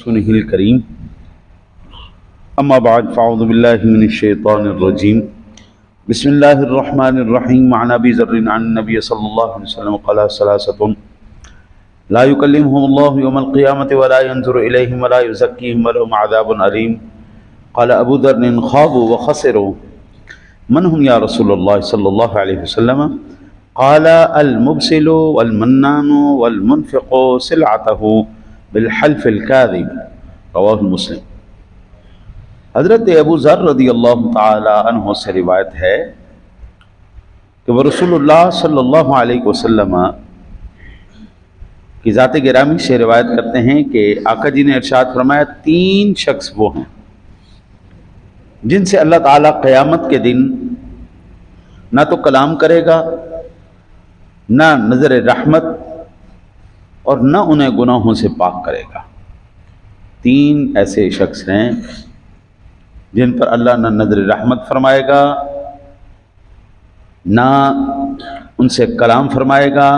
رسوله الكريم أما بعد فأعوذ بالله من الشيطان الرجيم بسم الله الرحمن الرحيم عن أبي ذر عن النبي صلى الله عليه وسلم قال ثلاثة لا يكلمهم الله يوم القيامة ولا ينظر إليهم ولا يزكيهم ولهم عذاب أليم قال أبو ذر خابوا وخسروا من هم يا رسول الله صلى الله عليه وسلم قال المبسل والمنان والمنفق سلعته بالحلف الكاذب رواہ مسلم۔ حضرت ابو ذر رضی اللہ تعالی عنہ سے روایت ہے کہ وہ رسول اللہ صلی اللہ علیہ وسلم کی ذات گرامی سے روایت کرتے ہیں کہ آقا جی نے ارشاد فرمایا تین شخص وہ ہیں جن سے اللہ تعالیٰ قیامت کے دن نہ تو کلام کرے گا، نہ نظر رحمت، اور نہ انہیں گناہوں سے پاک کرے گا۔ تین ایسے شخص ہیں جن پر اللہ نہ نظر رحمت فرمائے گا، نہ ان سے کلام فرمائے گا،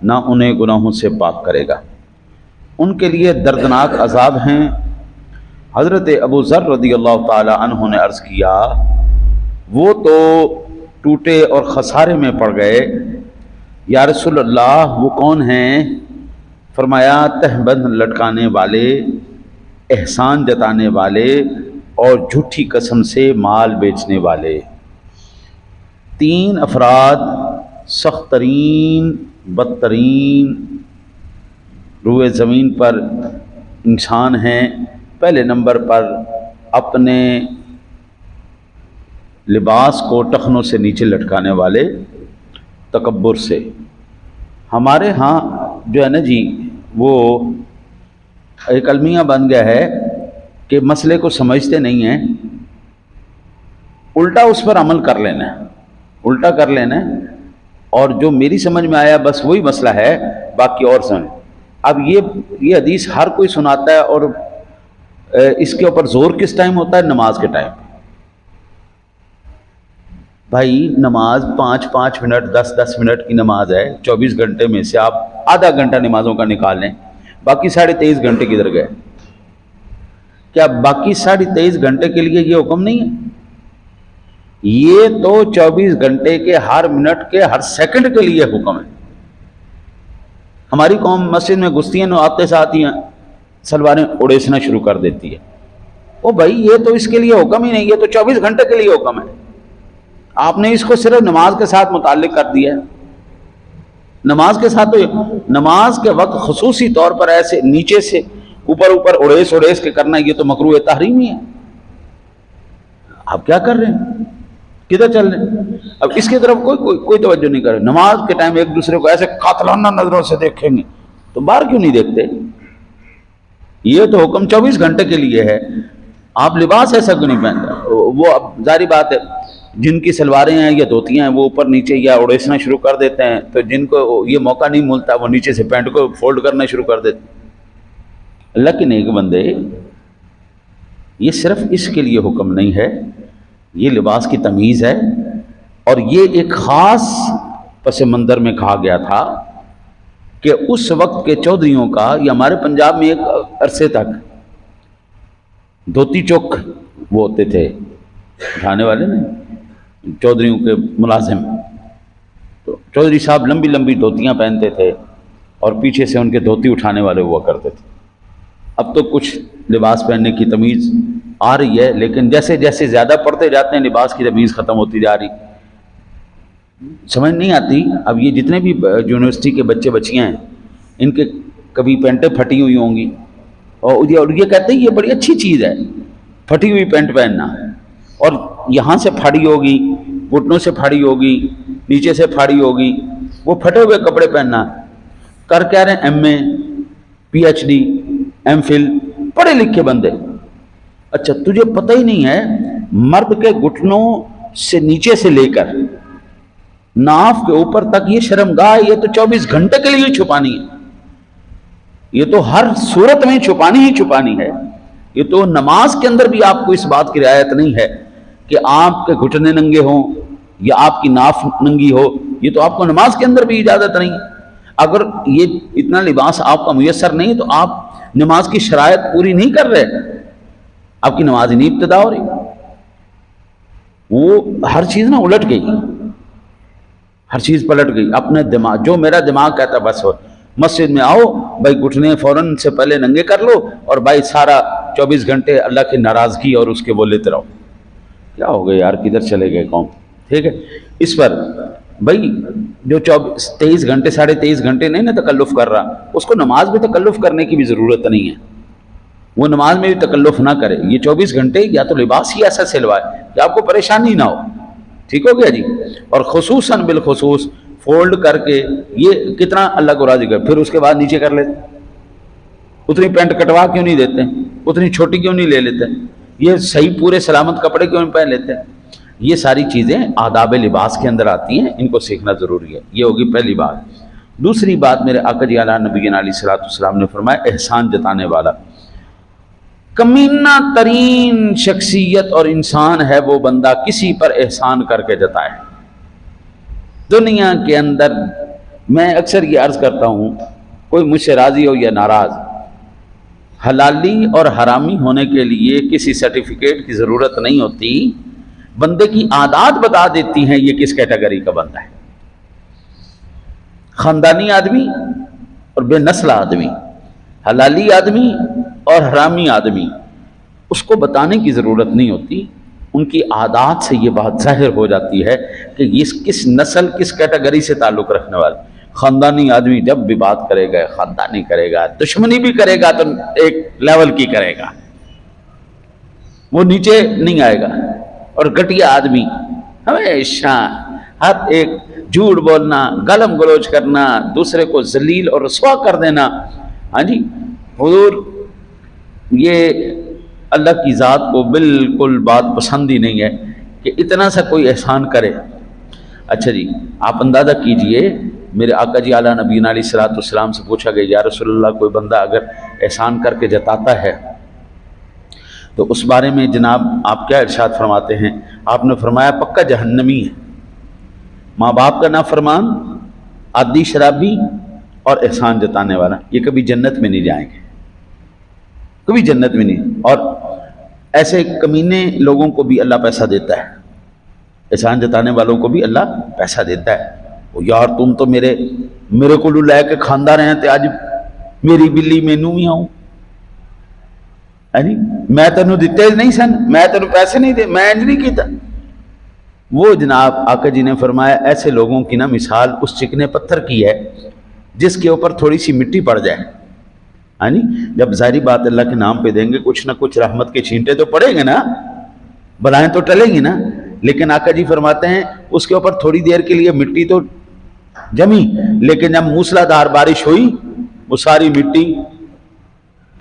نہ انہیں گناہوں سے پاک کرے گا۔ ان کے لیے دردناک عذاب ہیں۔ حضرت ابو ذر رضی اللہ تعالی عنہ نے عرض کیا وہ تو ٹوٹے اور خسارے میں پڑ گئے، یا رسول اللہ وہ کون ہیں؟ فرمایا تہبند لٹکانے والے، احسان جتانے والے اور جھوٹی قسم سے مال بیچنے والے۔ تین افراد سخت ترین بدترین روئے زمین پر انسان ہیں۔ پہلے نمبر پر اپنے لباس کو ٹخنوں سے نیچے لٹکانے والے، تکبر سے۔ ہمارے ہاں جو ہے نا جی وہ ایک المیہ بن گیا ہے کہ مسئلے کو سمجھتے نہیں ہیں، الٹا اس پر عمل کر لینا ہے، الٹا کر لینا ہے، اور جو میری سمجھ میں آیا بس وہی مسئلہ ہے، باقی اور سمجھ۔ اب یہ حدیث ہر کوئی سناتا ہے، اور اس کے اوپر زور کس ٹائم ہوتا ہے؟ نماز کے ٹائم۔ بھائی نماز 5 منٹ 10 منٹ کی نماز ہے، 24 گھنٹے میں سے آپ آدھا گھنٹہ نمازوں کا نکال لیں، باقی 23.5 گھنٹے کدھر گئے؟ کیا باقی 23.5 گھنٹے کے لیے یہ حکم نہیں ہے؟ یہ تو 24 گھنٹے کے ہر منٹ کے ہر سیکنڈ کے لیے حکم ہے۔ ہماری قوم مسجد میں گھستی ہیں، آتے سے آتی ہیں سلواریں اڑیسنا شروع کر دیتی ہے۔ او بھائی یہ تو اس کے لیے حکم ہی نہیں، یہ تو 24 گھنٹے کے لیے حکم ہے۔ آپ نے اس کو صرف نماز کے ساتھ متعلق کر دیا ہے۔ نماز کے ساتھ تو نماز کے وقت خصوصی طور پر ایسے نیچے سے اوپر اڑیس کے کرنا، یہ تو مکروہ تحریمی ہے۔ آپ کیا کر رہے ہیں؟ کدھر چل رہے ہیں؟ اب اس کی طرف کوئی توجہ نہیں کر رہے۔ نماز کے ٹائم ایک دوسرے کو ایسے قاتلانہ نظروں سے دیکھیں گے تو باہر کیوں نہیں دیکھتے؟ یہ تو حکم 24 گھنٹے کے لیے ہے۔ آپ لباس ایسا کیوں نہیں پہنتے؟ وہ اب ظاہری بات ہے جن کی سلواریں ہیں یا دھوتیاں ہیں وہ اوپر نیچے یا اڑیسنا شروع کر دیتے ہیں، تو جن کو یہ موقع نہیں ملتا وہ نیچے سے پینٹ کو فولڈ کرنا شروع کر دیتے ہیں۔ اللہ کے نیک بندے، یہ صرف اس کے لیے حکم نہیں ہے، یہ لباس کی تمیز ہے، اور یہ ایک خاص پس منظر میں کہا گیا تھا کہ اس وقت کے چودھریوں کا، یہ ہمارے پنجاب میں ایک عرصے تک دھوتی چوک وہ ہوتے تھے اٹھانے والے نا، چودھریوں کے ملازم، تو چودھری صاحب لمبی لمبی دھوتیاں پہنتے تھے اور پیچھے سے ان کے دھوتی اٹھانے والے ہوا کرتے تھے۔ اب تو کچھ لباس پہننے کی تمیز آ رہی ہے، لیکن جیسے جیسے زیادہ پڑھتے جاتے ہیں لباس کی تمیز ختم ہوتی جا رہی، سمجھ نہیں آتی۔ اب یہ جتنے بھی یونیورسٹی کے بچے بچیاں ہیں ان کے کبھی پینٹیں پھٹی ہوئی ہوں گی، اور یہ کہتے ہیں یہ بڑی اچھی چیز ہے پھٹی ہوئی پینٹ پہننا، اور یہاں سے پھاڑی ہوگی، گھٹنوں سے پھاڑی ہوگی، نیچے سے پھاڑی ہوگی، وہ پھٹے ہوئے کپڑے پہننا۔ کر کہہ رہے ہیں M A, P H D, M Phil, پڑھے لکھے بندے۔ اچھا تجھے پتہ ہی نہیں ہے مرد کے گھٹنوں سے نیچے سے لے کر ناف کے اوپر تک یہ شرمگاہ، یہ تو 24 گھنٹے کے لیے چھپانی ہے، یہ تو ہر صورت میں چھپانی ہی چھپانی ہے۔ یہ تو نماز کے اندر بھی آپ کو اس بات کی رعایت نہیں ہے کہ آپ کے گھٹنے ننگے ہوں یا آپ کی ناف ننگی ہو، یہ تو آپ کو نماز کے اندر بھی اجازت نہیں ہے۔ اگر یہ اتنا لباس آپ کا میسر نہیں تو آپ نماز کی شرائط پوری نہیں کر رہے، آپ کی نماز ہی نہیں ابتدا ہو رہی، وہ ہر چیز نا الٹ گئی، ہر چیز پلٹ گئی. اپنے دماغ، جو میرا دماغ کہتا ہے بس ہو. مسجد میں آؤ بھائی، گھٹنے فوراً سے پہلے ننگے کر لو اور بھائی سارا 24 گھنٹے اللہ کی ناراضگی اور اس کے وہ لیتے رہو. کیا ہو گئے یار، کدھر چلے گئے قوم؟ ٹھیک ہے، اس پر بھائی جو 23 گھنٹے 23.5 گھنٹے نہیں نا تکلف کر رہا، اس کو نماز میں تکلف کرنے کی بھی ضرورت نہیں ہے. وہ نماز میں بھی تکلف نہ کرے. یہ 24 گھنٹے یا تو لباس ہی ایسا سلوائے کہ آپ کو پریشانی نہ ہو. ٹھیک ہو گیا جی. اور خصوصاً بالخصوص فولڈ کر کے یہ کتنا اللہ کو راضی کر، پھر اس کے بعد نیچے کر لیتے. اتنی پینٹ کٹوا کیوں نہیں دیتے؟ اتنی چھوٹی کیوں نہیں لے لیتے؟ یہ صحیح پورے سلامت کپڑے کیوں نہیں پہن لیتے؟ یہ ساری چیزیں آداب لباس کے اندر آتی ہیں، ان کو سیکھنا ضروری ہے. یہ ہوگی پہلی بات. دوسری بات، میرے آقا جی اعلیٰ نبی علیہ الصلوۃ والسلام نے فرمایا احسان جتانے والا. کمینہ ترین شخصیت اور انسان ہے وہ بندہ کسی پر احسان کر کے جتائے. دنیا کے اندر میں اکثر یہ عرض کرتا ہوں، کوئی مجھ سے راضی ہو یا ناراض، حلالی اور حرامی ہونے کے لیے کسی سرٹیفکیٹ کی ضرورت نہیں ہوتی. بندے کی عادات بتا دیتی ہیں یہ کس کیٹیگری کا بندہ ہے. خاندانی آدمی اور بے نسل آدمی، حلالی آدمی اور حرامی آدمی، اس کو بتانے کی ضرورت نہیں ہوتی. ان کی عادات سے یہ بات ظاہر ہو جاتی ہے کہ یہ کس نسل کس کیٹیگری سے تعلق رکھنے والا. خاندانی آدمی جب بھی بات کرے گا خاندانی کرے گا، دشمنی بھی کرے گا تو ایک لیول کی کرے گا، وہ نیچے نہیں آئے گا. اور گٹیا آدمی ہمیشہ ہر ایک جھوٹ بولنا، گالم گلوچ کرنا، دوسرے کو ذلیل اور رسوا کر دینا. ہاں جی حضور، یہ اللہ کی ذات کو بالکل بات پسند ہی نہیں ہے کہ اتنا سا کوئی احسان کرے. اچھا جی، آپ اندازہ کیجئے، میرے آقا جی اعلیٰ نبی علیہ الصلوۃ والسلام سے پوچھا گیا یا رسول اللہ، کوئی بندہ اگر احسان کر کے جتاتا ہے تو اس بارے میں جناب آپ کیا ارشاد فرماتے ہیں؟ آپ نے فرمایا پکا جہنمی ہے، ماں باپ کا نافرمان، عادی شرابی اور احسان جتانے والا، یہ کبھی جنت میں نہیں جائیں گے، کبھی جنت میں نہیں. اور ایسے کمینے لوگوں کو بھی اللہ پیسہ دیتا ہے، احسان جتانے والوں کو بھی اللہ پیسہ دیتا ہے. یار تم تو میرے کو لے کے کھاندہ رہے ہیں تے آج میری بلی مینوں بھی آؤں، میں تینوں دیتے نہیں سن، میں تینوں پیسے نہیں دے، میں نہیں کیتا. وہ جناب آقا جی نے فرمایا ایسے لوگوں کی نا مثال اس چکنے پتھر کی ہے جس کے اوپر تھوڑی سی مٹی پڑ جائے. جب ظاہری بات اللہ کے نام پہ دیں گے کچھ نہ کچھ رحمت کے چھینٹے تو پڑیں گے نا، بلائیں تو ٹلیں گی نا. لیکن آقا جی فرماتے ہیں اس کے اوپر تھوڑی دیر کے لیے مٹی تو جمی، لیکن جب موسلا دھار بارش ہوئی وہ ساری مٹی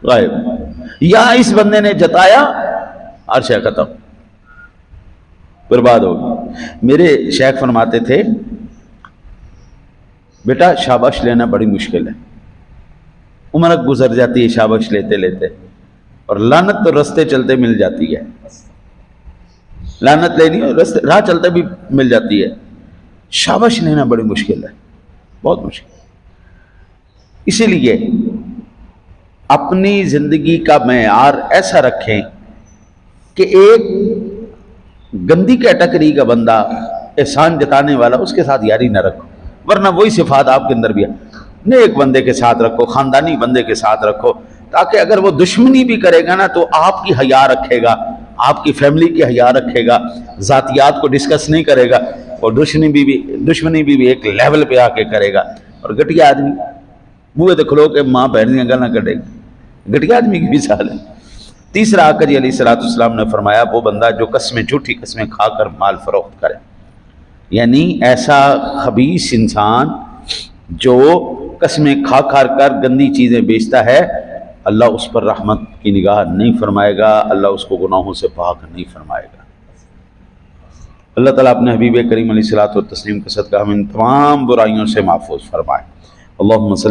غائب. یا اس بندے نے جتایا، عرش ختم، برباد ہو گئی. میرے شیخ فرماتے تھے بیٹا شاباش لینا بڑی مشکل ہے، عمر گزر جاتی ہے شاباش لیتے لیتے، اور لعنت تو رستے چلتے مل جاتی ہے. لعنت لینی اور رستے راہ چلتے بھی مل جاتی ہے. شاباش لینا بڑی مشکل ہے، بہت مشکل. اسی لیے اپنی زندگی کا معیار ایسا رکھیں کہ ایک گندی کیٹیگری کا بندہ احسان جتانے والا اس کے ساتھ یاری نہ رکھو، ورنہ وہی صفات آپ کے اندر بھی ہے. نیک بندے کے ساتھ رکھو، خاندانی بندے کے ساتھ رکھو، تاکہ اگر وہ دشمنی بھی کرے گا نا تو آپ کی حیا رکھے گا، آپ کی فیملی کی حیا رکھے گا، ذاتیات کو ڈسکس نہیں کرے گا، اور دشمنی بھی ایک لیول پہ آ کے کرے گا. اور گٹیا آدمی منہ تو کھلو کے ماں بہن دیا گالاں کٹے گا، گٹیا آدمی کی مثال ہے. تیسرا آقا جی علیہ الصلوۃ والسلام نے فرمایا وہ بندہ جو قسمیں جھوٹی قسمیں کھا کر مال فروخت کرے، یعنی ایسا خبیث انسان جو قسمیں کھا کر گندی چیزیں بیچتا ہے، اللہ اس پر رحمت کی نگاہ نہیں فرمائے گا، اللہ اس کو گناہوں سے پاک نہیں فرمائے گا. اللہ تعالیٰ اپنے حبیب کریم علیہ الصلوۃ والتسلیم کے صدقہ ہم ان تمام برائیوں سے محفوظ فرمائے. اللہم صلی